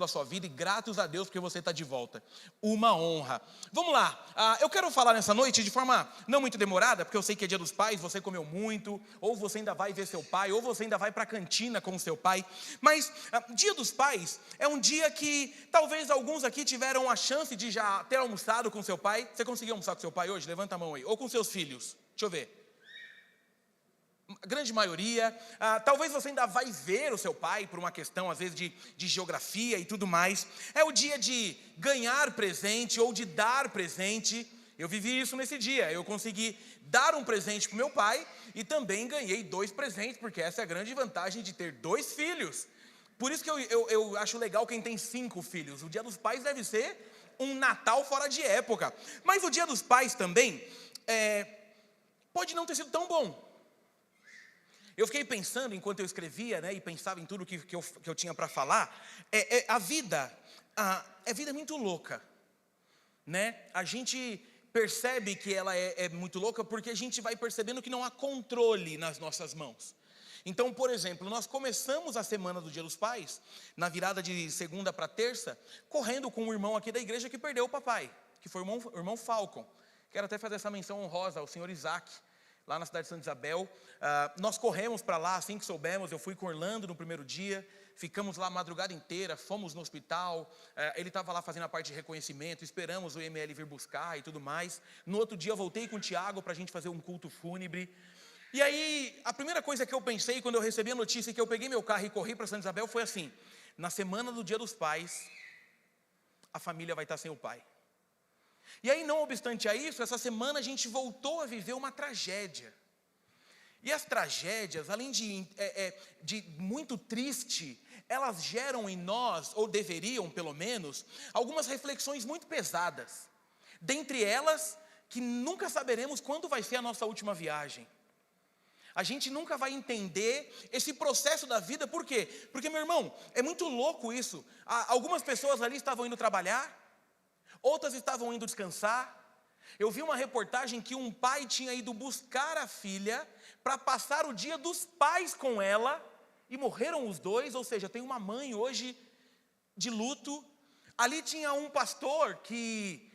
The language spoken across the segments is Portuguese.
da sua vida e gratos a Deus porque você está de volta. Uma honra. Vamos lá, eu quero falar nessa noite de forma não muito demorada, porque eu sei que é dia dos pais, você comeu muito, ou você ainda vai ver seu pai, ou você ainda vai para a cantina com o seu pai, mas dia dos pais é um dia que talvez alguns aqui tiveram a chance de já ter almoçado com seu pai. Você conseguiu almoçar com seu pai hoje? Levanta a mão aí. Ou com seus filhos? Deixa eu ver. A grande maioria, talvez você ainda vai ver o seu pai por uma questão às vezes de geografia e tudo mais. É o dia de ganhar presente ou de dar presente. Eu vivi isso nesse dia, eu consegui dar um presente para o meu pai e também ganhei 2 presentes, porque essa é a grande vantagem de ter 2 filhos. Por isso que eu acho legal quem tem 5 filhos. O dia dos pais deve ser um Natal fora de época, mas o dia dos pais também pode não ter sido tão bom. Eu fiquei pensando, enquanto eu escrevia, e pensava em tudo que eu tinha para falar, a vida é muito louca, A gente percebe que ela é muito louca porque a gente vai percebendo que não há controle nas nossas mãos. Então, por exemplo, nós começamos a semana do Dia dos Pais, na virada de segunda para terça, correndo com um irmão aqui da igreja que perdeu o papai, que foi o irmão Falcon. Quero até fazer essa menção honrosa ao senhor Isaac, lá na cidade de Santa Isabel. Nós corremos para lá assim que soubemos. Eu fui com Orlando no primeiro dia, ficamos lá a madrugada inteira, fomos no hospital, ele estava lá fazendo a parte de reconhecimento, esperamos o ML vir buscar e tudo mais. No outro dia eu voltei com o Tiago para a gente fazer um culto fúnebre. E aí, a primeira coisa que eu pensei quando eu recebi a notícia que eu peguei meu carro e corri para Santa Isabel foi assim: na semana do Dia dos Pais, a família vai estar sem o pai. E aí, não obstante a isso, essa semana a gente voltou a viver uma tragédia. E as tragédias, além de muito triste, elas geram em nós, ou deveriam pelo menos, algumas reflexões muito pesadas. Dentre elas, que nunca saberemos quando vai ser a nossa última viagem. A gente nunca vai entender esse processo da vida. Por quê? Porque, meu irmão, é muito louco isso. Algumas pessoas ali estavam indo trabalhar, outras estavam indo descansar. Eu vi uma reportagem que um pai tinha ido buscar a filha para passar o dia dos pais com ela, e morreram os 2, ou seja, tem uma mãe hoje de luto. Ali tinha um pastor que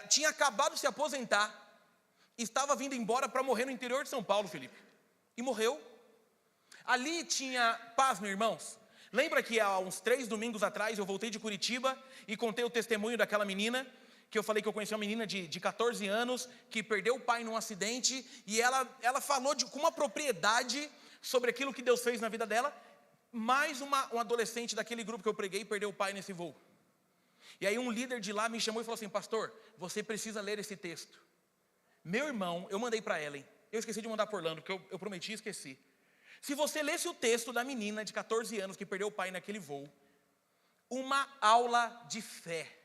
tinha acabado de se aposentar, estava vindo embora para morrer no interior de São Paulo, Felipe, e morreu. Ali tinha, pasmem, irmãos, lembra que há uns 3 domingos atrás eu voltei de Curitiba e contei o testemunho daquela menina, que eu falei que eu conheci uma menina de 14 anos, que perdeu o pai num acidente, e ela falou com uma propriedade sobre aquilo que Deus fez na vida dela. Mais um adolescente daquele grupo que eu preguei perdeu o pai nesse voo. E aí um líder de lá me chamou e falou assim: pastor, você precisa ler esse texto. Meu irmão, eu mandei para Ellen, eu esqueci de mandar para Orlando, porque eu prometi e esqueci. Se você lesse o texto da menina de 14 anos que perdeu o pai naquele voo, uma aula de fé.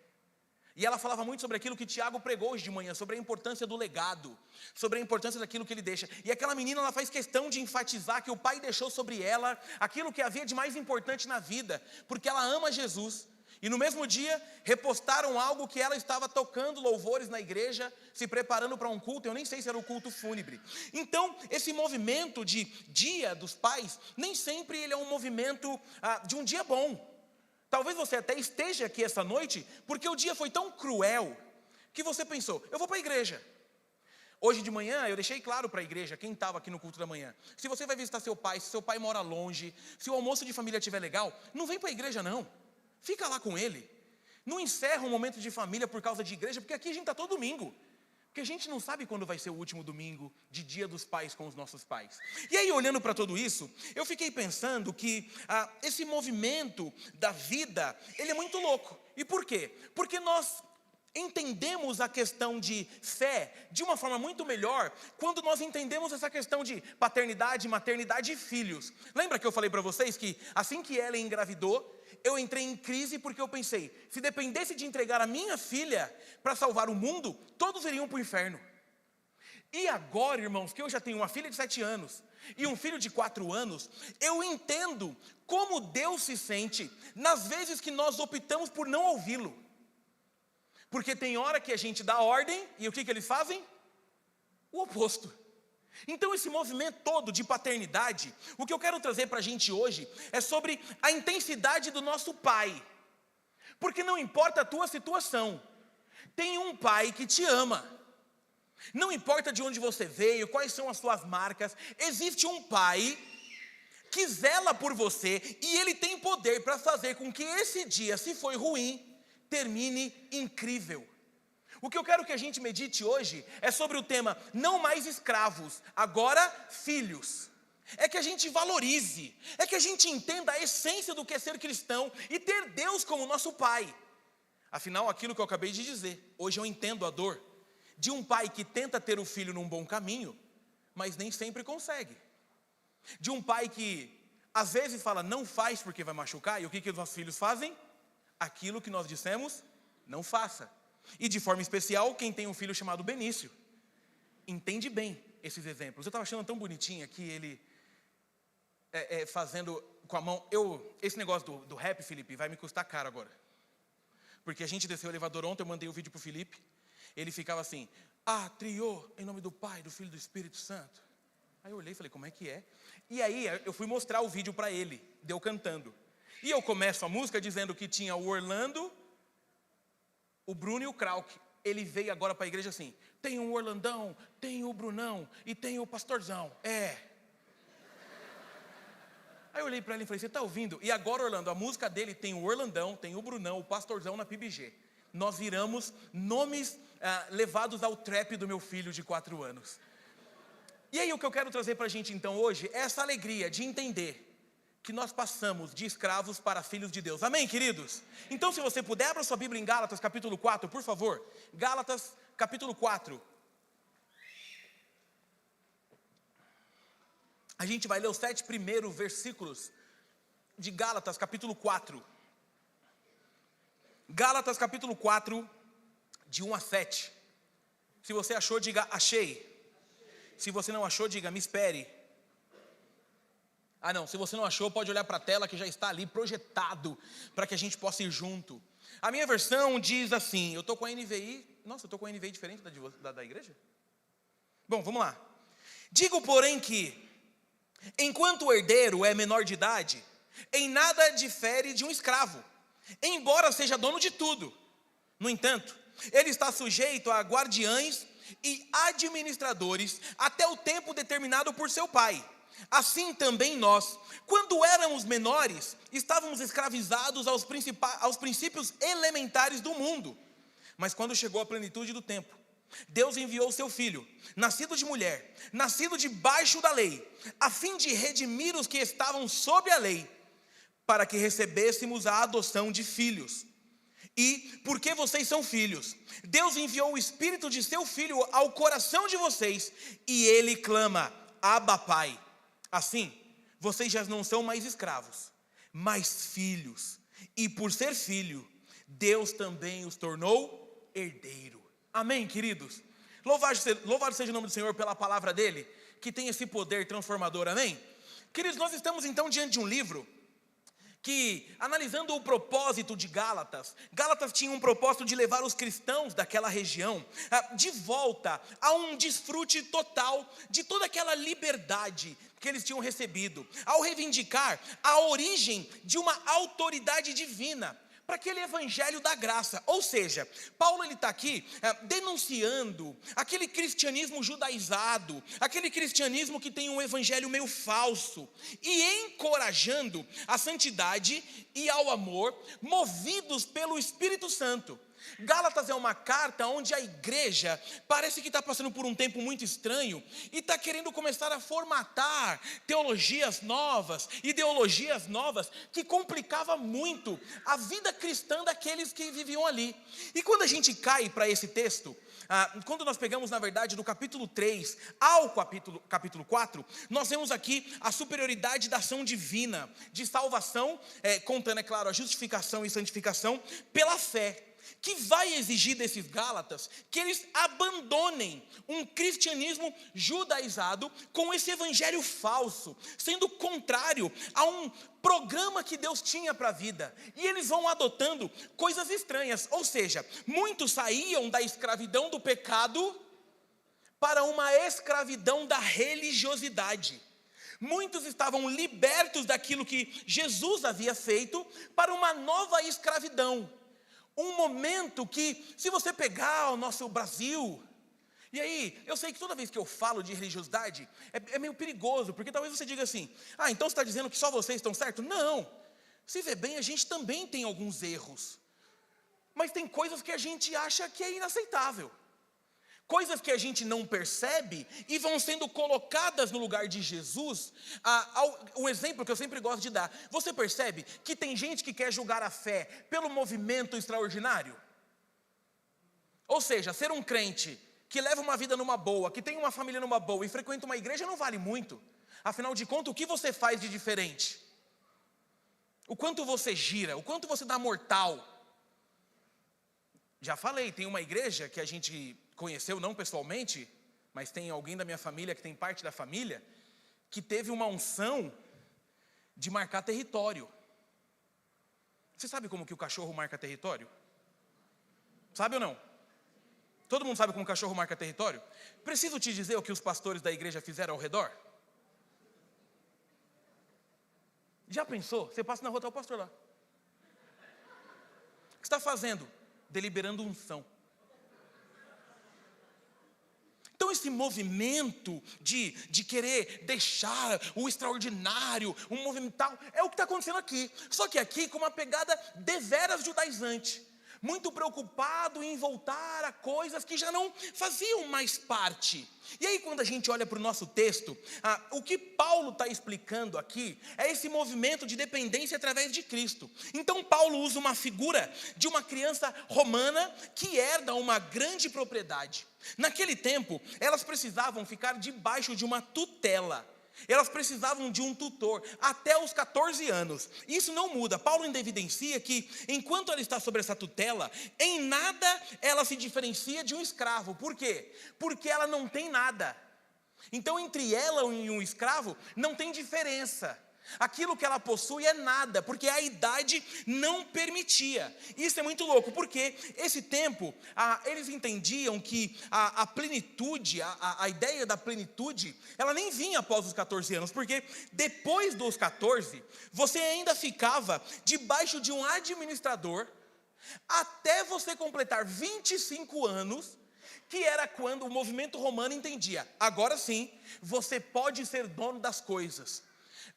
E ela falava muito sobre aquilo que Tiago pregou hoje de manhã, sobre a importância do legado, sobre a importância daquilo que ele deixa. E aquela menina, ela faz questão de enfatizar que o pai deixou sobre ela aquilo que havia de mais importante na vida, porque ela ama Jesus. E no mesmo dia, repostaram algo que ela estava tocando louvores na igreja, se preparando para um culto. Eu nem sei se era o culto fúnebre. Então, esse movimento de Dia dos Pais, nem sempre ele é um movimento de um dia bom. Talvez você até esteja aqui essa noite porque o dia foi tão cruel que você pensou: eu vou para a igreja. Hoje de manhã eu deixei claro para a igreja, quem estava aqui no culto da manhã: se você vai visitar seu pai, se seu pai mora longe, se o almoço de família estiver legal, não vem para a igreja não, fica lá com ele. Não encerra um momento de família por causa de igreja, porque aqui a gente está todo domingo. Porque a gente não sabe quando vai ser o último domingo de Dia dos Pais com os nossos pais. E aí, olhando para tudo isso, eu fiquei pensando que esse movimento da vida, ele é muito louco. E por quê? Porque nós entendemos a questão de fé de uma forma muito melhor quando nós entendemos essa questão de paternidade, maternidade e filhos. Lembra que eu falei para vocês que assim que ela engravidou, eu entrei em crise porque eu pensei: se dependesse de entregar a minha filha para salvar o mundo, todos iriam para o inferno. E agora, irmãos, que eu já tenho uma filha de 7 anos e um filho de 4 anos, eu entendo como Deus se sente nas vezes que nós optamos por não ouvi-lo. Porque tem hora que a gente dá ordem e o que eles fazem? O oposto. Então esse movimento todo de paternidade, o que eu quero trazer para a gente hoje é sobre a intensidade do nosso pai. Porque não importa a tua situação, tem um pai que te ama. Não importa de onde você veio, quais são as suas marcas, existe um pai que zela por você e ele tem poder para fazer com que esse dia, se foi ruim, termine incrível. O que eu quero que a gente medite hoje é sobre o tema não mais escravos, agora filhos. É que a gente valorize, é que a gente entenda a essência do que é ser cristão e ter Deus como nosso pai. Afinal, aquilo que eu acabei de dizer, hoje eu entendo a dor de um pai que tenta ter o filho num bom caminho, mas nem sempre consegue. De um pai que às vezes fala não faz porque vai machucar, e o que os nossos filhos fazem? Aquilo que nós dissemos, não faça. E de forma especial, quem tem um filho chamado Benício, entende bem esses exemplos. Eu estava achando tão bonitinho que ele fazendo com a mão. Esse negócio do rap, Felipe, vai me custar caro agora. Porque a gente desceu o elevador ontem, eu mandei o vídeo para o Felipe. Ele ficava assim, trio, em nome do Pai, do Filho e do Espírito Santo. Aí eu olhei e falei, como é que é? E aí eu fui mostrar o vídeo para ele, deu cantando. E eu começo a música dizendo que tinha o Orlando, o Bruno e o Krauk. Ele veio agora para a igreja assim, tem o Orlandão, tem o Brunão e tem o Pastorzão. Aí eu olhei para ele e falei, você está ouvindo? E agora, Orlando, a música dele tem o Orlandão, tem o Brunão, o Pastorzão na PBG. Nós viramos nomes levados ao trap do meu filho de 4 anos. E aí o que eu quero trazer para a gente então hoje é essa alegria de entender que nós passamos de escravos para filhos de Deus. Amém, queridos? Então se você puder, abra sua Bíblia em Gálatas capítulo 4, por favor. Gálatas capítulo 4. A gente vai ler os 7 primeiros versículos de Gálatas capítulo 4. Gálatas capítulo 4, de 1 a 7. Se você achou, diga achei. Se você não achou, diga me espere. Não, se você não achou, pode olhar para a tela que já está ali projetado para que a gente possa ir junto. A minha versão diz assim, eu estou com a NVI, nossa, eu estou com a NVI diferente da igreja? Bom, vamos lá. Digo, porém, que enquanto o herdeiro é menor de idade, em nada difere de um escravo, embora seja dono de tudo. No entanto, ele está sujeito a guardiães e administradores até o tempo determinado por seu pai. Assim também nós, quando éramos menores, estávamos escravizados aos princípios elementares do mundo. Mas quando chegou a plenitude do tempo, Deus enviou seu filho, nascido de mulher, nascido debaixo da lei, a fim de redimir os que estavam sob a lei, para que recebêssemos a adoção de filhos. E, porque vocês são filhos, Deus enviou o Espírito de seu Filho ao coração de vocês, e ele clama, Abba, Pai. Assim, vocês já não são mais escravos, mas filhos. E por ser filho, Deus também os tornou herdeiro. Amém, queridos? Louvado seja o nome do Senhor pela palavra dele, que tem esse poder transformador, amém? Queridos, nós estamos então diante de um livro que, analisando o propósito de Gálatas tinha um propósito de levar os cristãos daquela região de volta a um desfrute total de toda aquela liberdade que eles tinham recebido, ao reivindicar a origem de uma autoridade divina, para aquele evangelho da graça. Ou seja, Paulo ele está aqui denunciando aquele cristianismo judaizado, aquele cristianismo que tem um evangelho meio falso, e encorajando a santidade e ao amor, movidos pelo Espírito Santo. Gálatas é uma carta onde a igreja parece que está passando por um tempo muito estranho e está querendo começar a formatar teologias novas, ideologias novas, que complicava muito a vida cristã daqueles que viviam ali. E quando a gente cai para esse texto, quando nós pegamos na verdade do capítulo 3 ao capítulo 4, nós vemos aqui a superioridade da ação divina, de salvação, contando, é claro, a justificação e santificação pela fé, que vai exigir desses Gálatas que eles abandonem um cristianismo judaizado com esse evangelho falso, sendo contrário a um programa que Deus tinha para a vida, e eles vão adotando coisas estranhas, ou seja, muitos saíam da escravidão do pecado para uma escravidão da religiosidade. Muitos estavam libertos daquilo que Jesus havia feito para uma nova escravidão. Um momento que, se você pegar o nosso Brasil, e aí, eu sei que toda vez que eu falo de religiosidade, é meio perigoso, porque talvez você diga assim, então você está dizendo que só vocês estão certos? Não, se vê bem, a gente também tem alguns erros, mas tem coisas que a gente acha que é inaceitável, coisas que a gente não percebe e vão sendo colocadas no lugar de Jesus. Um exemplo que eu sempre gosto de dar, você percebe que tem gente que quer julgar a fé pelo movimento extraordinário? Ou seja, ser um crente que leva uma vida numa boa, que tem uma família numa boa e frequenta uma igreja não vale muito. Afinal de contas, o que você faz de diferente? O quanto você gira, o quanto você dá mortal. Já falei, tem uma igreja que a gente conheceu não pessoalmente, mas tem alguém da minha família que tem parte da família, que teve uma unção de marcar território. Você sabe como que o cachorro marca território? Sabe ou não? Todo mundo sabe como o cachorro marca território? Preciso te dizer o que os pastores da igreja fizeram ao redor? Já pensou? Você passa na rua, está o pastor lá. O que você está fazendo? Deliberando unção. Então esse movimento de querer deixar o extraordinário, um movimento tal, é o que está acontecendo aqui. Só que aqui com uma pegada deveras judaizante. Muito preocupado em voltar a coisas que já não faziam mais parte. E aí quando a gente olha para o nosso texto, o que Paulo está explicando aqui é esse movimento de dependência através de Cristo. Então Paulo usa uma figura de uma criança romana que herda uma grande propriedade. Naquele tempo, elas precisavam ficar debaixo de uma tutela. Elas precisavam de um tutor até os 14 anos. Isso não muda. Paulo ainda evidencia que, enquanto ela está sobre essa tutela, em nada ela se diferencia de um escravo. Por quê? Porque ela não tem nada. Então, entre ela e um escravo, não tem diferença. Aquilo que ela possui é nada, porque a idade não permitia. Isso é muito louco, porque esse tempo, eles entendiam que a plenitude, a ideia da plenitude, ela nem vinha após os 14 anos, porque depois dos 14, você ainda ficava debaixo de um administrador, até você completar 25 anos, que era quando o movimento romano entendia, agora sim, você pode ser dono das coisas.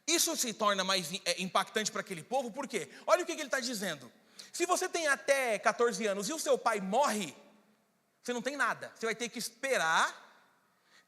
Isso se torna mais impactante para aquele povo, por quê? Olha o que ele está dizendo. Se você tem até 14 anos e o seu pai morre, você não tem nada. Você vai ter que esperar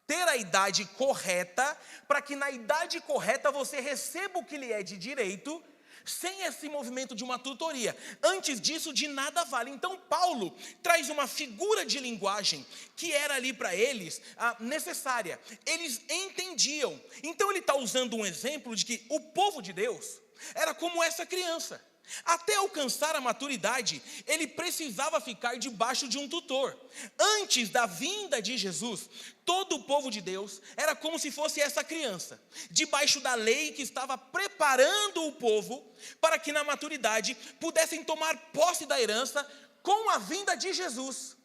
ter a idade correta, para que na idade correta você receba o que lhe é de direito, sem esse movimento de uma tutoria. Antes disso, de nada vale. Então Paulo traz uma figura de linguagem que era ali para eles necessária. Eles entendiam. Então ele está usando um exemplo de que o povo de Deus era como essa criança. Até alcançar a maturidade, ele precisava ficar debaixo de um tutor. Antes da vinda de Jesus, todo o povo de Deus era como se fosse essa criança, debaixo da lei que estava preparando o povo para que na maturidade pudessem tomar posse da herança com a vinda de Jesus.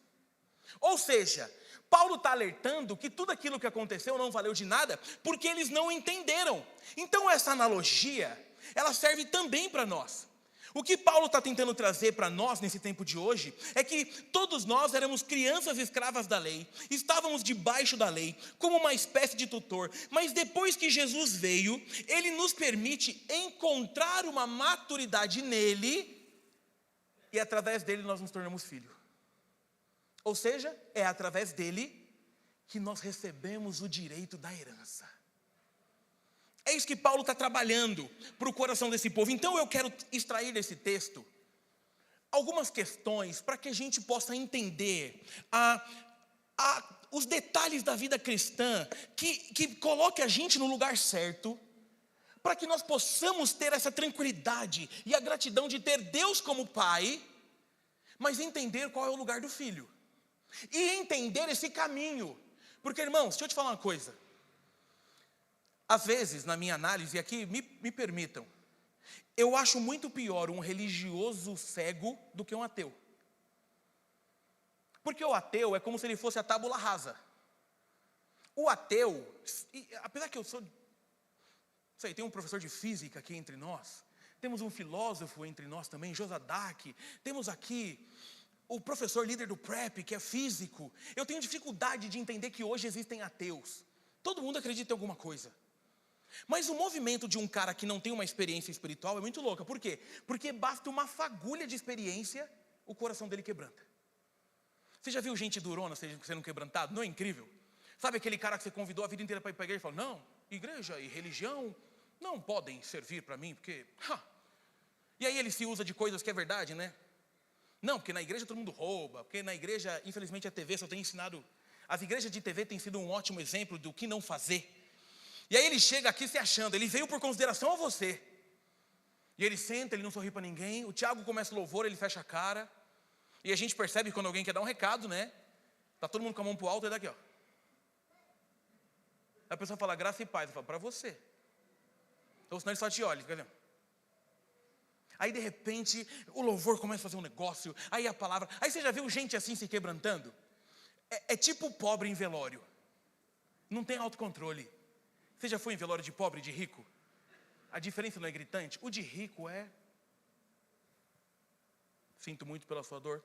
Ou seja, Paulo está alertando que tudo aquilo que aconteceu não valeu de nada, porque eles não entenderam. Então essa analogia, ela serve também para nós. O que Paulo está tentando trazer para nós nesse tempo de hoje é que todos nós éramos crianças escravas da lei, estávamos debaixo da lei, como uma espécie de tutor, mas depois que Jesus veio, ele nos permite encontrar uma maturidade nele, e através dele nós nos tornamos filhos. Ou seja, é através dele que nós recebemos o direito da herança. É isso que Paulo está trabalhando para o coração desse povo. Então eu quero extrair desse texto algumas questões para que a gente possa entender os detalhes da vida cristã, que coloque a gente no lugar certo, para que nós possamos ter essa tranquilidade e a gratidão de ter Deus como Pai, mas entender qual é o lugar do filho. E entender esse caminho. Porque, irmãos, deixa eu te falar uma coisa. Às vezes, na minha análise, e aqui me permitam, eu acho muito pior um religioso cego do que um ateu. Porque o ateu é como se ele fosse a tábula rasa. O ateu, apesar que eu sou, sei, tem um professor de física aqui entre nós, Temos um filósofo entre nós também, Josadak. Temos aqui o professor líder do PrEP, que é físico. Eu tenho dificuldade de entender que hoje existem ateus. Todo mundo acredita em alguma coisa. Mas o movimento de um cara que não tem uma experiência espiritual é muito louca. Por quê? Porque basta uma fagulha de experiência, o coração dele quebranta. Você já viu gente durona sendo quebrantado? Não é incrível? Sabe aquele cara que você convidou a vida inteira para ir para a igreja e falou, não, igreja e religião não podem servir para mim, porque... E aí ele se usa de coisas que é verdade, né? Não, porque na igreja todo mundo rouba, porque na igreja, infelizmente, a TV só tem ensinado... As igrejas de TV têm sido um ótimo exemplo do que não fazer. E aí ele chega aqui se achando, ele veio por consideração a você. E ele senta, ele não sorri para ninguém, o Tiago começa o louvor, ele fecha a cara. E a gente percebe quando alguém quer dar um recado, né? Tá todo mundo com a mão pro alto e daqui, ó. A pessoa fala, graça e paz, eu falo, para você. Então senão ele só te olha, fica vendo? Aí de repente, o louvor começa a fazer um negócio, aí a palavra... Aí você já viu gente assim se quebrantando? É tipo pobre em velório. Não tem autocontrole. Você já foi em velório de pobre e de rico? A diferença não é gritante? O de rico é... Sinto muito pela sua dor.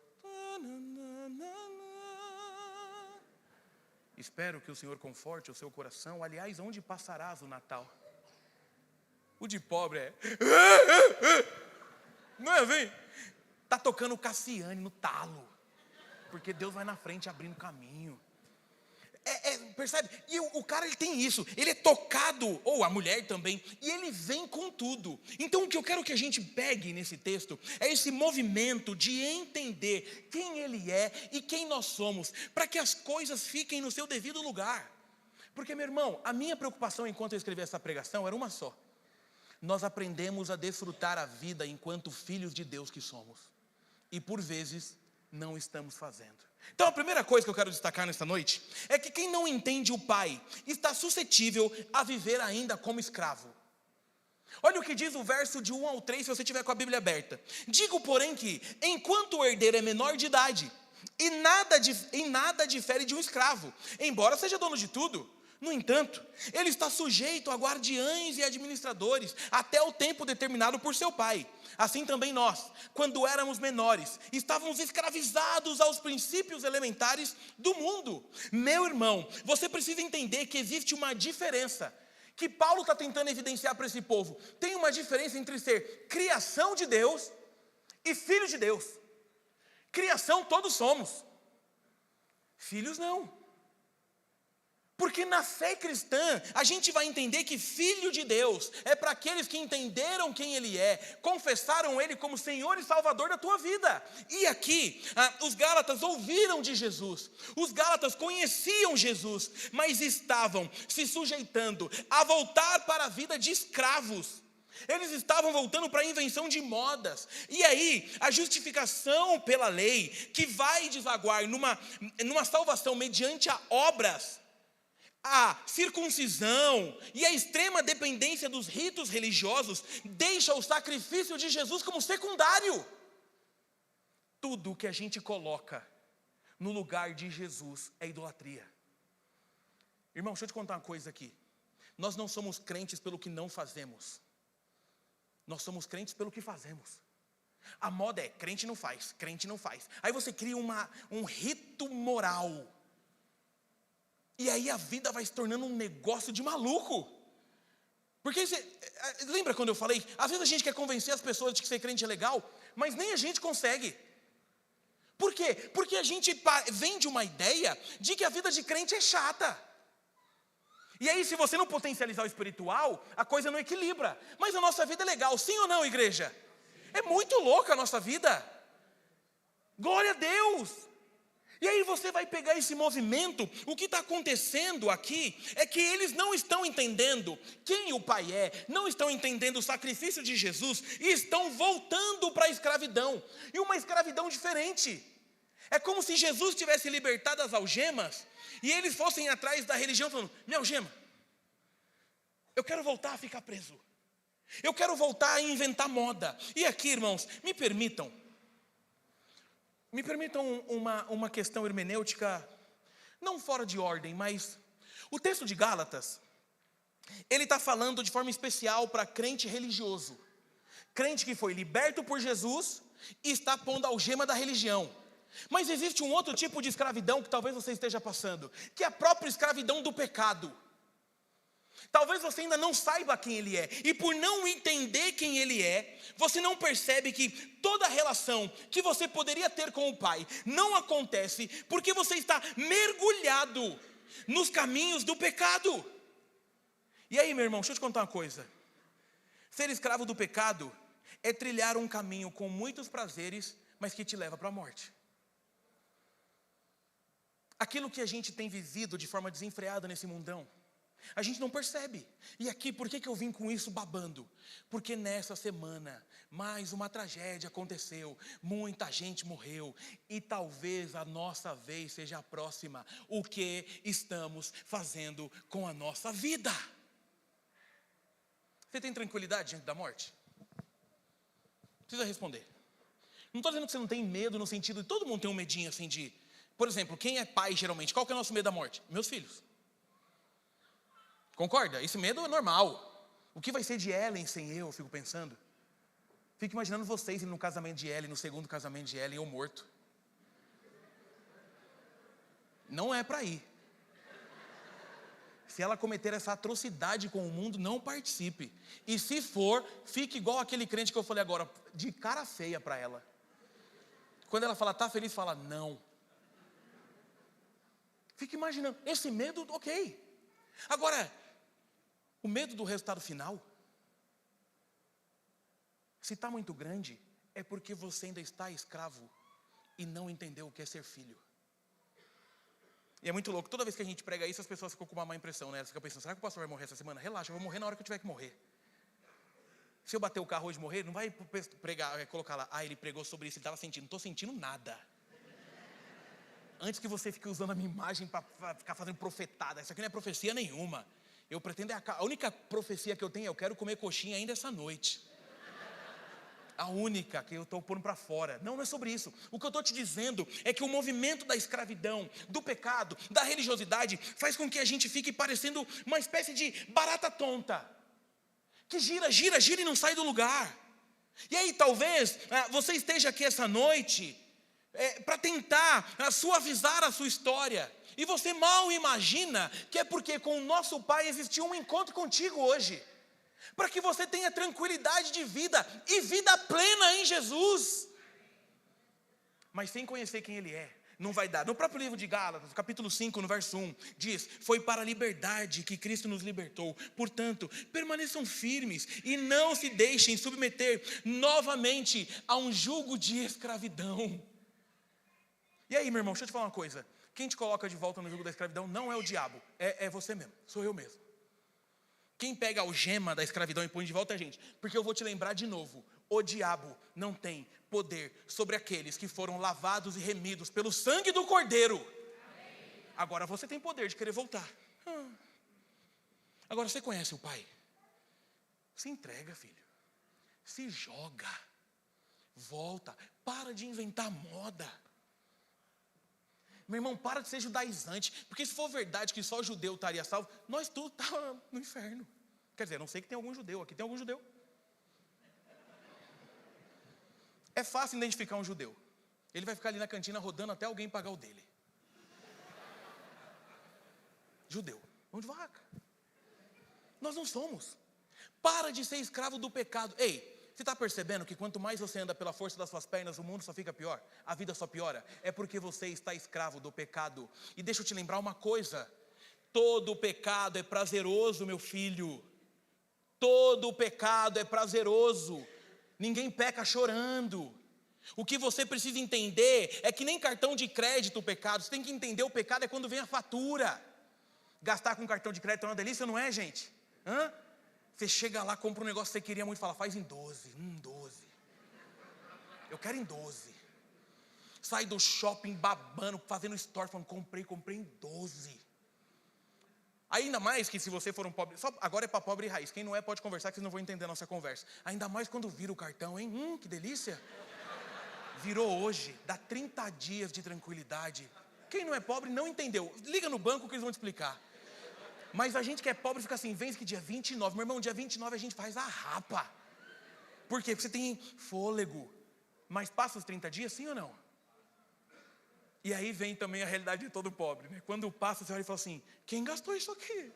Espero que o Senhor conforte o seu coração. Aliás, onde passarás o Natal? O de pobre é... Não é assim? Tá tocando Cassiane no talo. Porque Deus vai na frente abrindo caminho. Percebe? E o cara, ele tem isso. Ele é tocado, ou a mulher também, e ele vem com tudo. Então o que eu quero que a gente pegue nesse texto é esse movimento de entender quem ele é e quem nós somos, para que as coisas fiquem no seu devido lugar. Porque, meu irmão, a minha preocupação enquanto eu escrevi essa pregação era uma só. Nós aprendemos a desfrutar a vida enquanto filhos de Deus que somos. E por vezes não estamos fazendo. Então a primeira coisa que eu quero destacar nesta noite é que quem não entende o Pai está suscetível a viver ainda como escravo. Olha o que diz o verso de 1 ao 3, se você tiver com a Bíblia aberta. Digo, porém, que enquanto o herdeiro é menor de idade, em nada difere de um escravo, embora seja dono de tudo. No entanto, ele está sujeito a guardiães e administradores até o tempo determinado por seu pai. Assim também nós, quando éramos menores, estávamos escravizados aos princípios elementares do mundo. Meu irmão, você precisa entender que existe uma diferença, que Paulo está tentando evidenciar para esse povo. Tem uma diferença entre ser criação de Deus e filho de Deus. Criação todos somos, filhos não. Porque na fé cristã, a gente vai entender que filho de Deus é para aqueles que entenderam quem Ele é, confessaram Ele como Senhor e Salvador da tua vida. E aqui, os Gálatas ouviram de Jesus, os Gálatas conheciam Jesus, mas estavam se sujeitando a voltar para a vida de escravos. Eles estavam voltando para a invenção de modas. E aí, a justificação pela lei, que vai desaguar numa salvação mediante a obras, a circuncisão e a extrema dependência dos ritos religiosos deixa o sacrifício de Jesus como secundário. Tudo que a gente coloca no lugar de Jesus é idolatria. Irmão, deixa eu te contar uma coisa aqui. Nós não somos crentes pelo que não fazemos. Nós somos crentes pelo que fazemos. A moda é crente não faz, crente não faz. Aí você cria um rito moral. E aí a vida vai se tornando um negócio de maluco. Porque lembra quando eu falei? Às vezes a gente quer convencer as pessoas de que ser crente é legal, mas nem a gente consegue. Por quê? Porque a gente vende uma ideia de que a vida de crente é chata. E aí se você não potencializar o espiritual, a coisa não equilibra. Mas a nossa vida é legal, sim ou não, igreja? É muito louca a nossa vida. Glória a Deus. E aí você vai pegar esse movimento, o que está acontecendo aqui é que eles não estão entendendo quem o Pai é, não estão entendendo o sacrifício de Jesus e estão voltando para a escravidão, e uma escravidão diferente. É como se Jesus tivesse libertado as algemas e eles fossem atrás da religião falando, minha algema, eu quero voltar a ficar preso, eu quero voltar a inventar moda. E aqui, irmãos, me permitam uma questão hermenêutica, não fora de ordem, mas o texto de Gálatas, ele está falando de forma especial para crente religioso, Crente que foi liberto por Jesus e está pondo a algema da religião. Mas existe um outro tipo de escravidão que talvez você esteja passando, que é a própria escravidão do pecado. Talvez você ainda não saiba quem ele é, e por não entender quem ele é, você não percebe que toda a relação que você poderia ter com o Pai não acontece porque você está mergulhado nos caminhos do pecado. E aí, meu irmão, deixa eu te contar uma coisa. Ser escravo do pecado é trilhar um caminho com muitos prazeres, mas que te leva para a morte. Aquilo que a gente tem vivido de forma desenfreada nesse mundão, a gente não percebe. E aqui, por que eu vim com isso babando? Porque nessa semana, mais uma tragédia aconteceu, muita gente morreu, e talvez a nossa vez seja a próxima. O que estamos fazendo com a nossa vida? Você tem tranquilidade diante da morte? Precisa responder. Não estou dizendo que você não tem medo no sentido de todo mundo tem um medinho assim de... Por exemplo, quem é pai geralmente, qual que é o nosso medo da morte? Meus filhos. Concorda? Esse medo é normal. O que vai ser de Ellen sem eu fico pensando. Fico imaginando vocês indo no casamento de Ellen, no segundo casamento de Ellen, eu morto. Não é para ir. Se ela cometer essa atrocidade com o mundo, não participe. E se for, fique igual aquele crente que eu falei agora, de cara feia para ela. Quando ela fala, tá feliz, fala, não. Fique imaginando, esse medo, ok. Agora, o medo do resultado final, se está muito grande, é porque você ainda está escravo e não entendeu o que é ser filho. E é muito louco, toda vez que a gente prega isso, as pessoas ficam com uma má impressão, né? Elas ficam pensando, será que o pastor vai morrer essa semana? Relaxa, eu vou morrer na hora que eu tiver que morrer. Se eu bater o carro hoje e morrer, não vai pregar, colocar lá, ele pregou sobre isso, ele estava sentindo. Não estou sentindo nada. Antes que você fique usando a minha imagem para ficar fazendo profetada, isso aqui não é profecia nenhuma. Eu pretendo, a única profecia que eu tenho é eu quero comer coxinha ainda essa noite. A única que eu estou pondo para fora. Não é sobre isso. O que eu estou te dizendo é que o movimento da escravidão, do pecado, da religiosidade, faz com que a gente fique parecendo uma espécie de barata tonta. Que gira, gira, gira e não sai do lugar. E aí talvez você esteja aqui essa noite para tentar suavizar a sua história. E você mal imagina que é porque com o nosso Pai existiu um encontro contigo hoje. Para que você tenha tranquilidade de vida e vida plena em Jesus. Mas sem conhecer quem Ele é, não vai dar. No próprio livro de Gálatas, capítulo 5, no verso 1, diz, foi para a liberdade que Cristo nos libertou. Portanto, permaneçam firmes e não se deixem submeter novamente a um jugo de escravidão. E aí, meu irmão, deixa eu te falar uma coisa. Quem te coloca de volta no jugo da escravidão não é o diabo, é você mesmo, sou eu mesmo. Quem pega a algema da escravidão e põe de volta é a gente. Porque eu vou te lembrar de novo, o diabo não tem poder sobre aqueles que foram lavados e remidos pelo sangue do Cordeiro. Amém. Agora você tem poder de querer voltar. Agora você conhece o Pai? Se entrega, filho. Se joga. Volta. Para de inventar moda. Meu irmão, para de ser judaizante, porque se for verdade que só o judeu estaria salvo, nós todos estávamos no inferno. Quer dizer, não sei que tem algum judeu, aqui tem algum judeu. É fácil identificar um judeu. Ele vai ficar ali na cantina rodando até alguém pagar o dele. Judeu, mão de vaca. Nós não somos. Para de ser escravo do pecado. Ei, você está percebendo que quanto mais você anda pela força das suas pernas, o mundo só fica pior? A vida só piora? É porque você está escravo do pecado. E deixa eu te lembrar uma coisa. Todo pecado é prazeroso, meu filho. Todo pecado é prazeroso. Ninguém peca chorando. O que você precisa entender é que nem cartão de crédito o pecado. Você tem que entender o pecado é quando vem a fatura. Gastar com cartão de crédito é uma delícia, não é, gente? Você chega lá, compra um negócio que você queria muito e fala, faz em 12. 12. Eu quero em 12. Sai do shopping babando, fazendo story, falando, comprei em 12. Ainda mais que se você for um pobre, agora é para pobre e raiz. Quem não é pode conversar, que vocês não vão entender a nossa conversa. Ainda mais quando vira o cartão, hein? Que delícia. Virou hoje, dá 30 dias de tranquilidade. Quem não é pobre não entendeu. Liga no banco que eles vão te explicar. Mas a gente que é pobre fica assim, vem que dia 29. Meu irmão, dia 29 a gente faz a rapa. Por quê? Porque você tem fôlego. Mas passa os 30 dias, sim ou não? E aí vem também a realidade de todo pobre, né? Quando passa, você olha e fala assim, quem gastou isso aqui?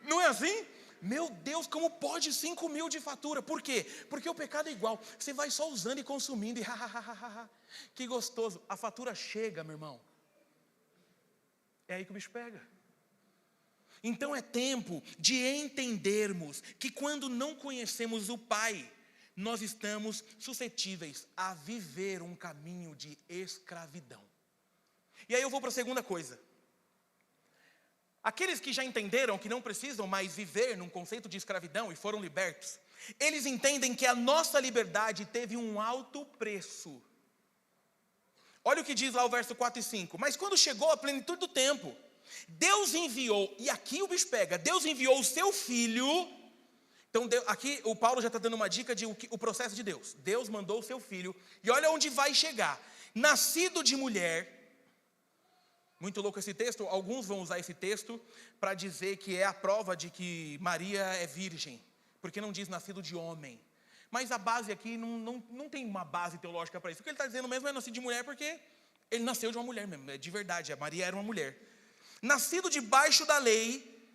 Não é assim? Meu Deus, como pode 5 mil de fatura? Por quê? Porque o pecado é igual. Você vai só usando e consumindo e que gostoso. A fatura chega, meu irmão. É aí que o bicho pega. Então é tempo de entendermos que quando não conhecemos o Pai, nós estamos suscetíveis a viver um caminho de escravidão. E aí eu vou para a segunda coisa. Aqueles que já entenderam que não precisam mais viver num conceito de escravidão e foram libertos, eles entendem que a nossa liberdade teve um alto preço. Olha o que diz lá o verso 4 e 5. Mas quando chegou a plenitude do tempo, Deus enviou, e aqui o bicho pega, Deus enviou o seu filho. Então aqui o Paulo já está dando uma dica de o processo de Deus. Deus mandou o seu filho, e olha onde vai chegar. Nascido de mulher. Muito louco esse texto. Alguns vão usar esse texto para dizer que é a prova de que Maria é virgem, porque não diz nascido de homem. Mas a base aqui não tem uma base teológica para isso. O que ele está dizendo mesmo é nascido de mulher, porque ele nasceu de uma mulher mesmo, de verdade. A Maria era uma mulher. Nascido debaixo da lei,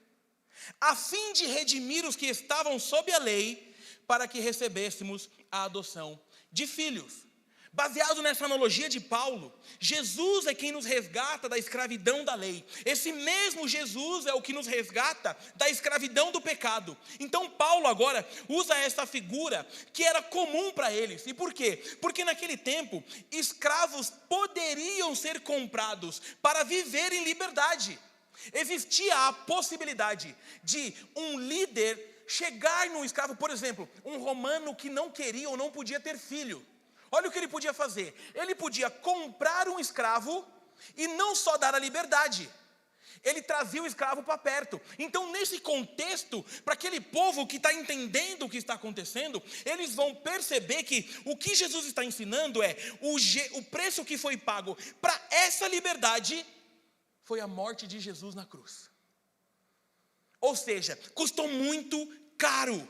a fim de redimir os que estavam sob a lei, para que recebêssemos a adoção de filhos. Baseado nessa analogia de Paulo, Jesus é quem nos resgata da escravidão da lei. Esse mesmo Jesus é o que nos resgata da escravidão do pecado. Então Paulo agora usa essa figura que era comum para eles. E por quê? Porque naquele tempo, escravos poderiam ser comprados para viver em liberdade. Existia a possibilidade de um líder chegar num escravo, por exemplo, um romano que não queria ou não podia ter filho. Olha o que ele podia fazer. Ele podia comprar um escravo e não só dar a liberdade. Ele trazia o escravo para perto. Então, nesse contexto, para aquele povo que está entendendo o que está acontecendo, eles vão perceber que o que Jesus está ensinando é o preço que foi pago para essa liberdade foi a morte de Jesus na cruz. Ou seja, custou muito caro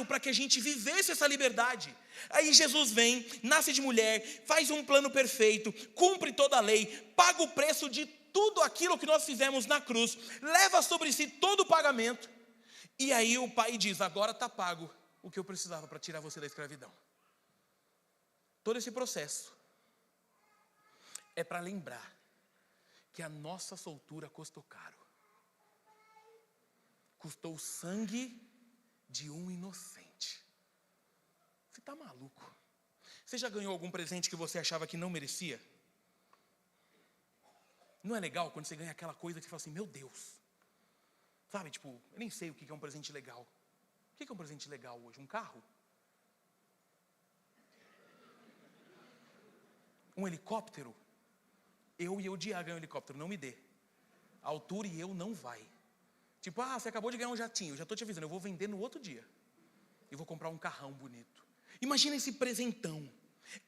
para que a gente vivesse essa liberdade. Aí Jesus vem, nasce de mulher, faz um plano perfeito, cumpre toda a lei, paga o preço de tudo aquilo que nós fizemos na cruz, leva sobre si todo o pagamento, e aí o Pai diz, agora está pago o que eu precisava para tirar você da escravidão. Todo esse processo é para lembrar que a nossa soltura custou caro. Custou o sangue de um inocente. Você está maluco? Você já ganhou algum presente que você achava que não merecia? Não é legal quando você ganha aquela coisa que você fala assim, meu Deus. Sabe, tipo, eu nem sei o que é um presente legal. O que é um presente legal hoje? Um carro? Um helicóptero? Eu ia odiar ganhar um helicóptero, não me dê. A altura e eu não vai. Tipo, você acabou de ganhar um jatinho, eu já estou te avisando, eu vou vender no outro dia. E vou comprar um carrão bonito. Imagina esse presentão.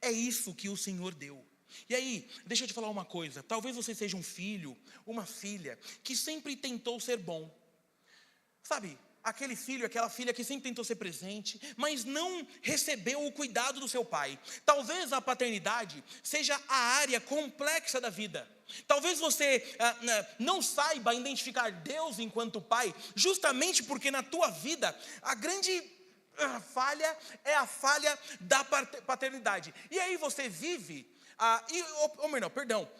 É isso que o Senhor deu. E aí, deixa eu te falar uma coisa. Talvez você seja um filho, uma filha, que sempre tentou ser bom. Sabe, aquele filho, aquela filha que sempre tentou ser presente, mas não recebeu o cuidado do seu pai. Talvez a paternidade seja a área complexa da vida. Talvez você não saiba identificar Deus enquanto pai, justamente porque na tua vida a grande falha é a falha da paternidade. E aí você vive,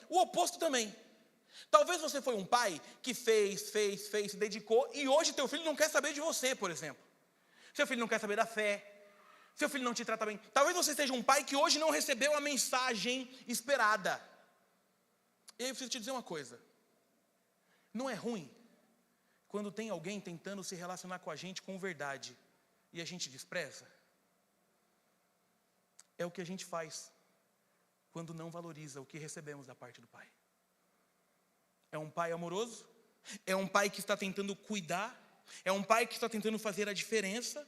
o oposto também. Talvez você foi um pai que fez, se dedicou, e hoje teu filho não quer saber de você, por exemplo. Seu filho não quer saber da fé, seu filho não te trata bem. Talvez você seja um pai que hoje não recebeu a mensagem esperada. E aí eu preciso te dizer uma coisa. Não é ruim quando tem alguém tentando se relacionar com a gente com verdade e a gente despreza? É o que a gente faz quando não valoriza o que recebemos da parte do Pai. É um pai amoroso, é um pai que está tentando cuidar, é um pai que está tentando fazer a diferença.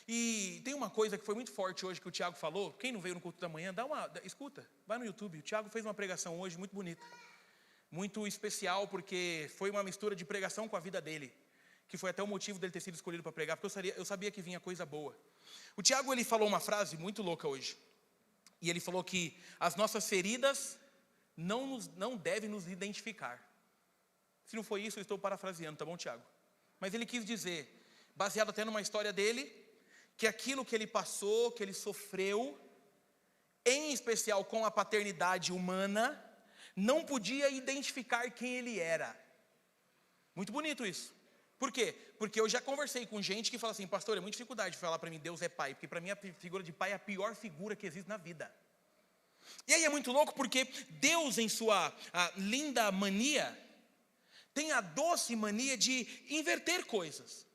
E tem uma coisa que foi muito forte hoje que o Tiago falou. Quem não veio no culto da manhã, escuta, vai no YouTube. O Tiago fez uma pregação hoje muito bonita, muito especial, porque foi uma mistura de pregação com a vida dele, que foi até o motivo dele ter sido escolhido para pregar, porque eu sabia que vinha coisa boa. O Tiago, ele falou uma frase muito louca hoje. E ele falou que as nossas feridas não devem nos identificar. Se não foi isso, eu estou parafraseando, tá bom, Tiago? Mas ele quis dizer, baseado até numa história dele, que aquilo que ele passou, que ele sofreu, em especial com a paternidade humana, não podia identificar quem ele era. Muito bonito isso. Por quê? Porque eu já conversei com gente que fala assim, pastor, é muita dificuldade de falar para mim, Deus é pai, porque para mim a figura de pai é a pior figura que existe na vida. E aí é muito louco porque Deus, em sua linda mania, tem a doce mania de inverter coisas.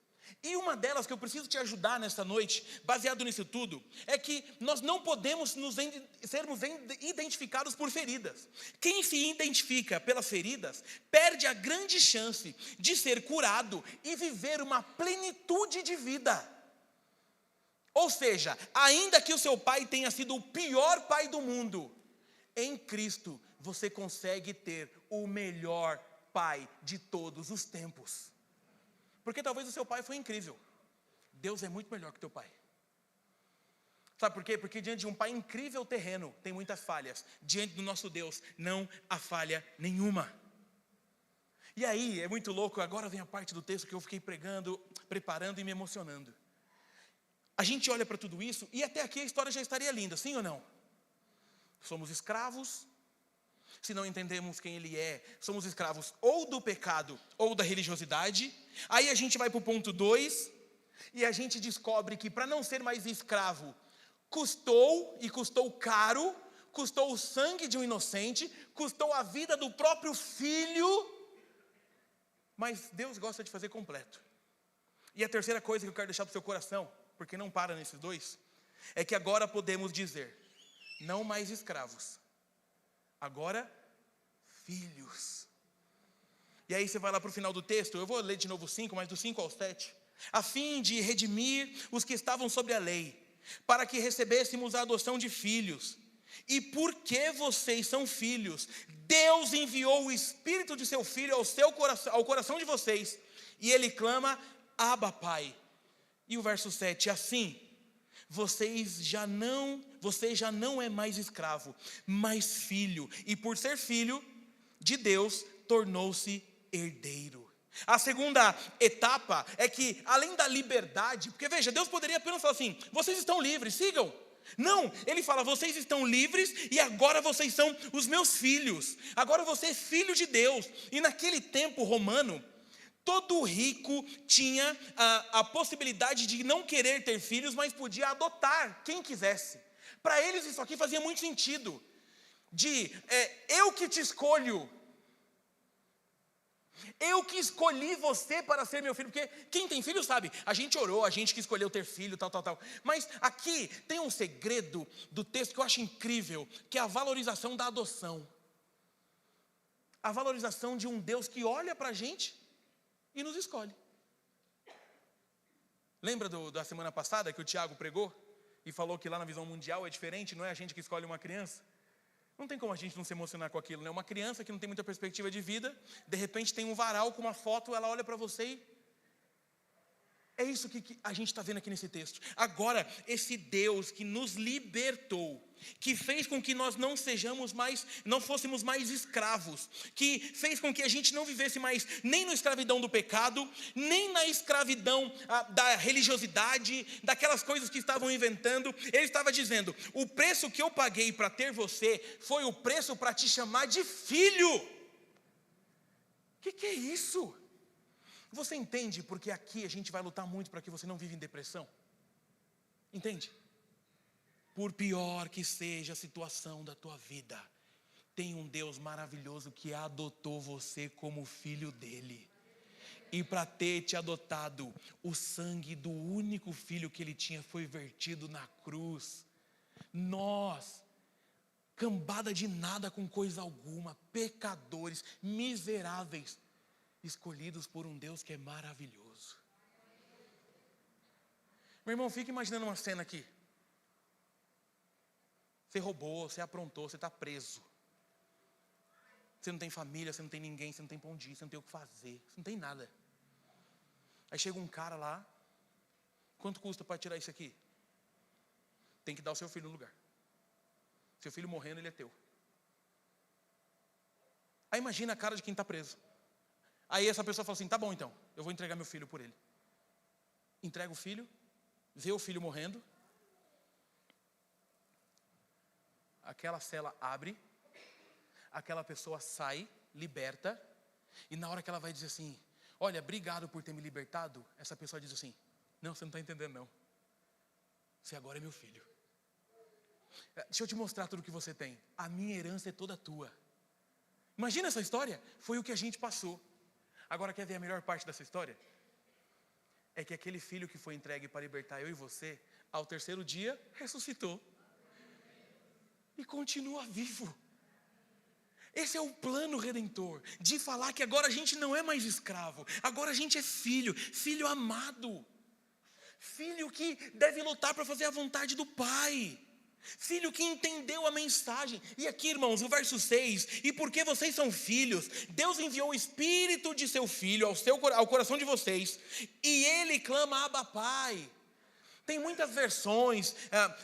E uma delas que eu preciso te ajudar nesta noite, baseado nisso tudo, é que nós não podemos sermos identificados por feridas. Quem se identifica pelas feridas, perde a grande chance de ser curado e viver uma plenitude de vida. Ou seja, ainda que o seu pai tenha sido o pior pai do mundo, em Cristo você consegue ter o melhor pai de todos os tempos. Porque talvez o seu pai foi incrível. Deus é muito melhor que teu pai. Sabe por quê? Porque diante de um pai incrível terreno, tem muitas falhas. Diante do nosso Deus, não há falha nenhuma. E aí, é muito louco, agora vem a parte do texto que eu fiquei pregando, preparando e me emocionando. A gente olha para tudo isso, e até aqui a história já estaria linda, sim ou não? Somos escravos. Se não entendemos quem ele é, somos escravos ou do pecado ou da religiosidade. Aí a gente vai para o ponto 2 e a gente descobre que para não ser mais escravo, custou caro, custou o sangue de um inocente, custou a vida do próprio filho, mas Deus gosta de fazer completo. E a terceira coisa que eu quero deixar para o seu coração, porque não para nesses dois, é que agora podemos dizer, não mais escravos, agora, filhos. E aí você vai lá para o final do texto, eu vou ler de novo 5, mas do 5 ao 7. A fim de redimir os que estavam sobre a lei, para que recebêssemos a adoção de filhos. E porque vocês são filhos, Deus enviou o Espírito de seu Filho ao coração de vocês. E ele clama, Abba, Pai. E o verso 7, assim, você já não é mais escravo, mas filho. E por ser filho de Deus, tornou-se herdeiro. A segunda etapa é que, além da liberdade, porque veja, Deus poderia apenas falar assim, vocês estão livres, sigam. Não, ele fala, vocês estão livres e agora vocês são os meus filhos. Agora você é filho de Deus. E naquele tempo romano, todo rico tinha a possibilidade de não querer ter filhos, mas podia adotar quem quisesse. Para eles isso aqui fazia muito sentido. Eu que te escolho. Eu que escolhi você para ser meu filho. Porque quem tem filho sabe, a gente orou, a gente que escolheu ter filho, tal. Mas aqui tem um segredo do texto que eu acho incrível, que é a valorização da adoção. A valorização de um Deus que olha para a gente e nos escolhe. Lembra da semana passada que o Tiago pregou e falou que lá na visão mundial é diferente, não é a gente que escolhe uma criança? Não tem como a gente não se emocionar com aquilo, né? Uma criança que não tem muita perspectiva de vida, de repente tem um varal com uma foto, ela olha para você e... É isso que a gente está vendo aqui nesse texto. Agora, esse Deus que nos libertou, que fez com que nós não fôssemos mais escravos, que fez com que a gente não vivesse mais nem na escravidão do pecado, nem na escravidão da religiosidade, daquelas coisas que estavam inventando. Ele estava dizendo, o preço que eu paguei para ter você, foi o preço para te chamar de filho. O que é isso? Você entende porque aqui a gente vai lutar muito para que você não viva em depressão? Entende? Por pior que seja a situação da tua vida, tem um Deus maravilhoso que adotou você como filho dele. E para ter te adotado, o sangue do único filho que ele tinha foi vertido na cruz. Nós, cambada de nada com coisa alguma, pecadores, miseráveis, escolhidos por um Deus que é maravilhoso. Meu irmão, fica imaginando uma cena aqui. Você roubou, você aprontou, você está preso. Você não tem família, você não tem ninguém, você não tem pão de ir, você não tem o que fazer, você não tem nada. Aí chega um cara lá, quanto custa para tirar isso aqui? Tem que dar o seu filho no lugar. Seu filho morrendo, ele é teu. Aí imagina a cara de quem está preso. Aí essa pessoa fala assim, tá bom então, eu vou entregar meu filho por ele. Entrega o filho, vê o filho morrendo. Aquela cela abre, aquela pessoa sai, liberta, e na hora que ela vai dizer assim, olha, obrigado por ter me libertado, essa pessoa diz assim, não, você não está entendendo não. Você agora é meu filho. Deixa eu te mostrar tudo que você tem. A minha herança é toda tua. Imagina essa história? Foi o que a gente passou. Agora quer ver a melhor parte dessa história? É que aquele filho que foi entregue para libertar eu e você, ao terceiro dia, ressuscitou. E continua vivo. Esse é o plano redentor, de falar que agora a gente não é mais escravo, agora a gente é filho, filho amado. Filho que deve lutar para fazer a vontade do Pai. Filho que entendeu a mensagem. E aqui, irmãos, o verso 6, e porque vocês são filhos, Deus enviou o Espírito de seu Filho ao coração de vocês, e Ele clama, Abba Pai. Tem muitas versões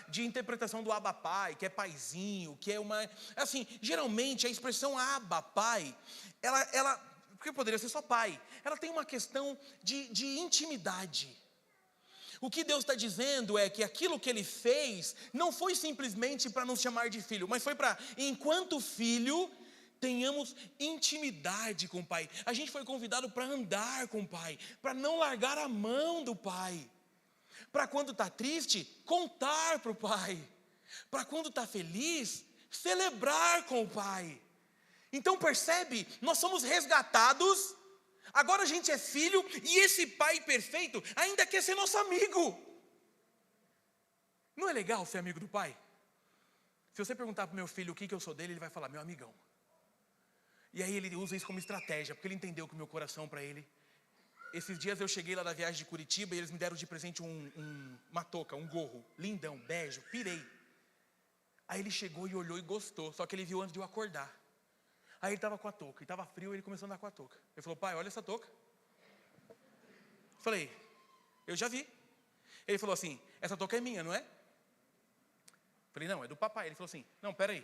de interpretação do Abba Pai, que é paizinho, que é uma... Assim, geralmente a expressão Abba Pai, ela porque poderia ser só pai, ela tem uma questão de intimidade. O que Deus está dizendo é que aquilo que Ele fez não foi simplesmente para nos chamar de filho, mas foi para, enquanto filho, tenhamos intimidade com o Pai. A gente foi convidado para andar com o Pai, para não largar a mão do Pai. Para quando está triste, contar para o Pai. Para quando está feliz, celebrar com o Pai. Então percebe, nós somos resgatados. Agora a gente é filho e esse Pai perfeito ainda quer ser nosso amigo. Não é legal ser amigo do Pai? Se você perguntar para o meu filho o que eu sou dele, ele vai falar, meu amigão. E aí ele usa isso como estratégia, porque ele entendeu que o meu coração para ele. Esses dias eu cheguei lá da viagem de Curitiba e eles me deram de presente uma touca, um gorro, lindão, bege, pirei. Aí ele chegou e olhou e gostou, só que ele viu antes de eu acordar. Aí ele estava com a touca, e estava frio, ele começou a andar com a touca. Ele falou, pai, olha essa touca. Falei, eu já vi. Ele falou assim, essa touca é minha, não é? Falei, não, é do papai. Ele falou assim, não, peraí,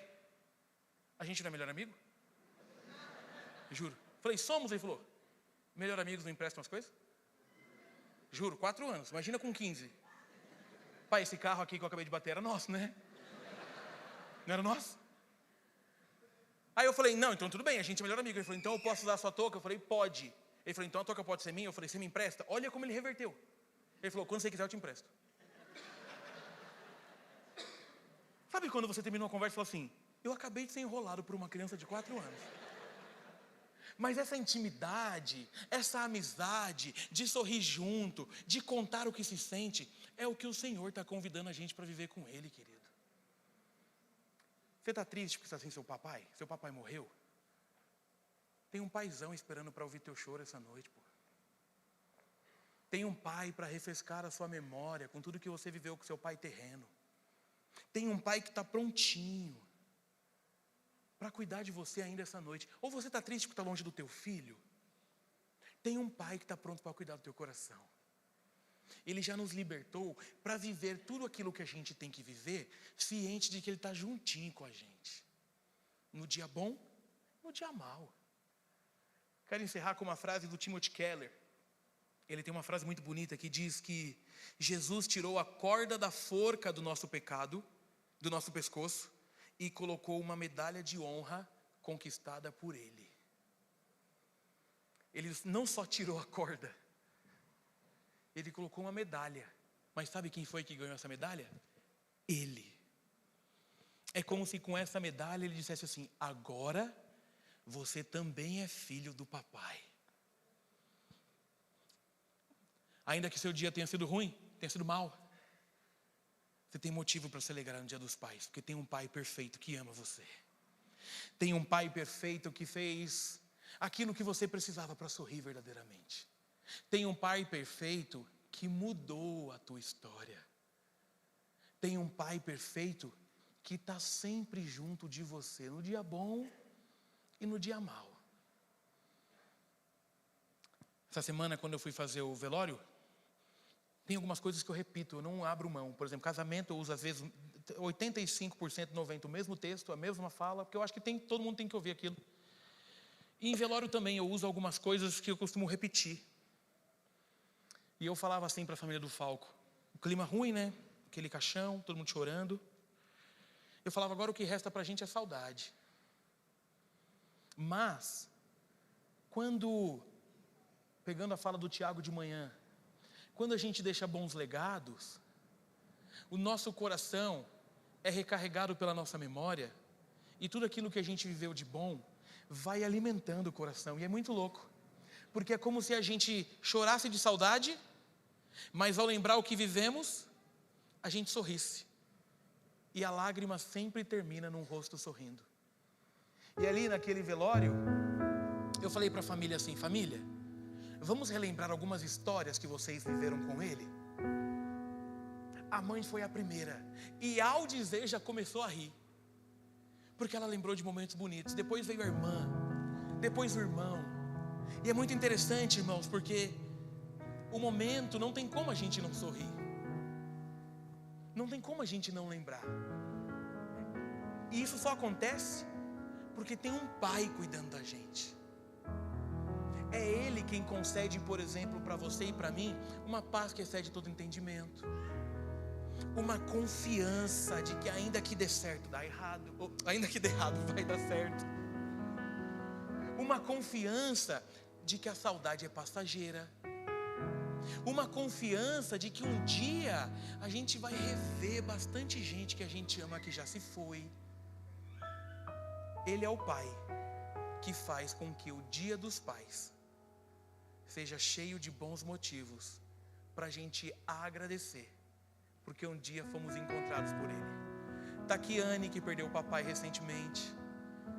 a gente não é melhor amigo? Juro. Falei, somos, ele falou, melhor amigos não emprestam as coisas? Juro, 4 anos, imagina com 15. Pai, esse carro aqui que eu acabei de bater era nosso, né? Não era nosso? Aí eu falei, não, então tudo bem, a gente é melhor amigo. Ele falou, então eu posso usar a sua touca? Eu falei, pode. Ele falou, então a touca pode ser minha? Eu falei, você me empresta? Olha como ele reverteu. Ele falou, quando você quiser eu te empresto. Sabe quando você termina uma conversa e fala assim, eu acabei de ser enrolado por uma criança de 4 anos. Mas essa intimidade, essa amizade, de sorrir junto, de contar o que se sente, é o que o Senhor está convidando a gente para viver com Ele, querido. Você está triste porque está sem seu papai? Seu papai morreu? Tem um paizão esperando para ouvir teu choro essa noite, pô. Tem um pai para refrescar a sua memória com tudo que você viveu com seu pai terreno. Tem um pai que está prontinho para cuidar de você ainda essa noite. Ou você está triste porque está longe do teu filho? Tem um pai que está pronto para cuidar do teu coração. Ele já nos libertou para viver tudo aquilo que a gente tem que viver, ciente de que Ele está juntinho com a gente. No dia bom, no dia mau. Quero encerrar com uma frase do Timothy Keller. Ele tem uma frase muito bonita que diz que Jesus tirou a corda da forca do nosso pecado, do nosso pescoço, e colocou uma medalha de honra conquistada por Ele. Ele não só tirou a corda, Ele colocou uma medalha. Mas sabe quem foi que ganhou essa medalha? Ele. É como se com essa medalha Ele dissesse assim, agora você também é filho do papai. Ainda que seu dia tenha sido ruim, tenha sido mau, você tem motivo para se alegrar no dia dos pais, porque tem um pai perfeito que ama você. Tem um pai perfeito que fez aquilo que você precisava para sorrir verdadeiramente. Tem um pai perfeito que mudou a tua história. Tem um pai perfeito que está sempre junto de você, no dia bom e no dia mau. Essa semana, quando eu fui fazer o velório, tem algumas coisas que eu repito, eu não abro mão. Por exemplo, casamento eu uso às vezes 85%, 90% o mesmo texto, a mesma fala, porque eu acho que todo mundo tem que ouvir aquilo. E em velório também eu uso algumas coisas que eu costumo repetir. E eu falava assim para a família do Falco, o clima ruim, né? Aquele caixão, todo mundo chorando. Eu falava, agora o que resta para a gente é saudade. Mas, pegando a fala do Tiago de manhã, quando a gente deixa bons legados, o nosso coração é recarregado pela nossa memória, e tudo aquilo que a gente viveu de bom vai alimentando o coração, e é muito louco, porque é como se a gente chorasse de saudade, mas ao lembrar o que vivemos, a gente sorrisse, e a lágrima sempre termina num rosto sorrindo. E ali naquele velório, eu falei para a família assim, família, vamos relembrar algumas histórias que vocês viveram com ele? A mãe foi a primeira, e ao dizer já começou a rir, porque ela lembrou de momentos bonitos. Depois veio a irmã, depois o irmão. E é muito interessante, irmãos, porque o momento não tem como a gente não sorrir, não tem como a gente não lembrar. E isso só acontece porque tem um pai cuidando da gente. É Ele quem concede, por exemplo, para você e para mim, uma paz que excede todo entendimento, uma confiança de que ainda que dê certo, dá errado, ou ainda que dê errado, vai dar certo. Uma confiança de que a saudade é passageira. Uma confiança de que um dia a gente vai rever bastante gente que a gente ama que já se foi. Ele é o Pai que faz com que o dia dos pais seja cheio de bons motivos para a gente agradecer, porque um dia fomos encontrados por Ele. Está aqui Anne, que perdeu o papai recentemente.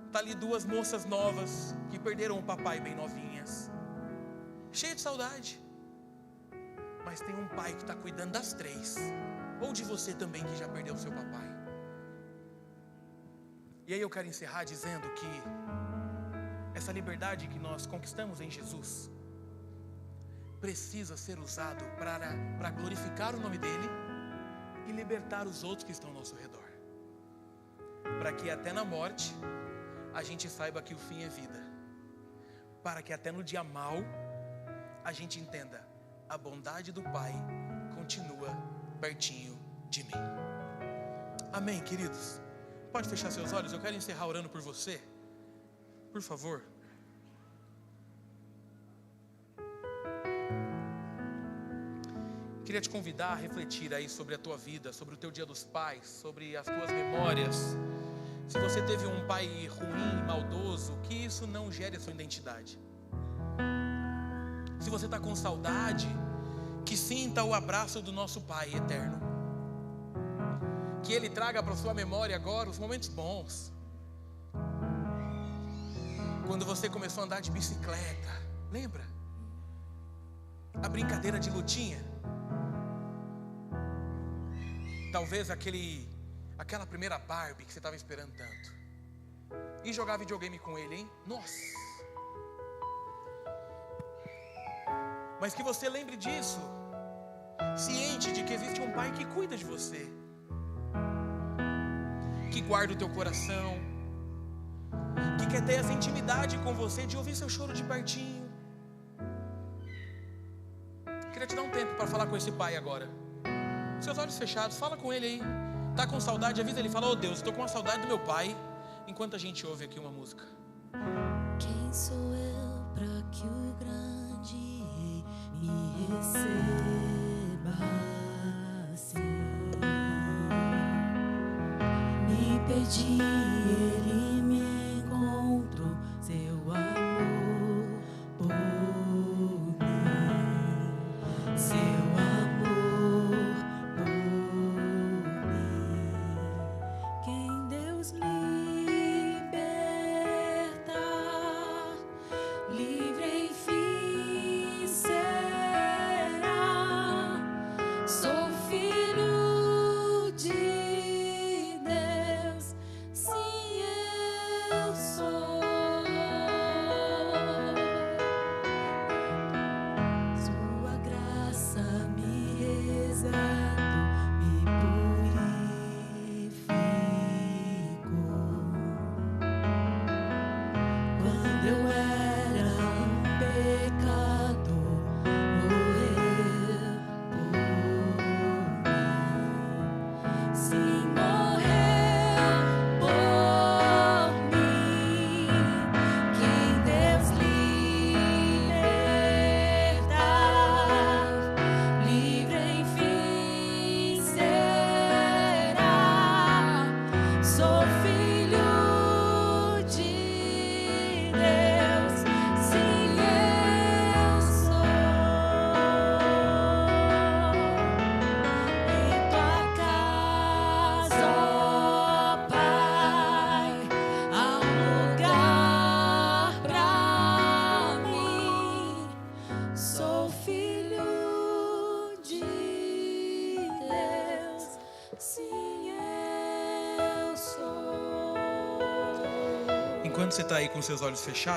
Está ali duas moças novas que perderam o papai bem novinhas, cheio de saudade. Mas tem um pai que está cuidando das três, ou de você também que já perdeu o seu papai. E aí eu quero encerrar dizendo que essa liberdade que nós conquistamos em Jesus precisa ser usado para glorificar o nome dEle e libertar os outros que estão ao nosso redor, para que até na morte a gente saiba que o fim é vida, para que até no dia mau a gente entenda: a bondade do Pai continua pertinho de mim. Amém, queridos? Pode fechar seus olhos, eu quero encerrar orando por você, por favor. Queria te convidar a refletir aí sobre a tua vida, sobre o teu dia dos pais, sobre as tuas memórias. Se você teve um pai ruim, maldoso, que isso não gere a sua identidade. Se você está com saudade, que sinta o abraço do nosso Pai eterno. Que Ele traga para a sua memória agora os momentos bons. Quando você começou a andar de bicicleta, lembra? A brincadeira de lutinha. Talvez aquela primeira Barbie que você estava esperando tanto. E jogar videogame com ele, hein? Nossa! Mas que você lembre disso, ciente de que existe um Pai que cuida de você, que guarda o teu coração, que quer ter essa intimidade com você, de ouvir seu choro de pertinho. Queria te dar um tempo para falar com esse Pai agora. Seus olhos fechados, fala com Ele aí. Tá com saudade, avisa Ele, fala: oh Deus, estou com uma saudade do meu Pai. Enquanto a gente ouve aqui uma música. Quem sou eu para que o grande Rei me receba assim? Me perdi, Ele me encontrou, seu amor por mim, seu amor por mim. Quem Deus liberta, livre enfim será. Sou filho de Deus, sim, Enquanto você está aí com seus olhos fechados,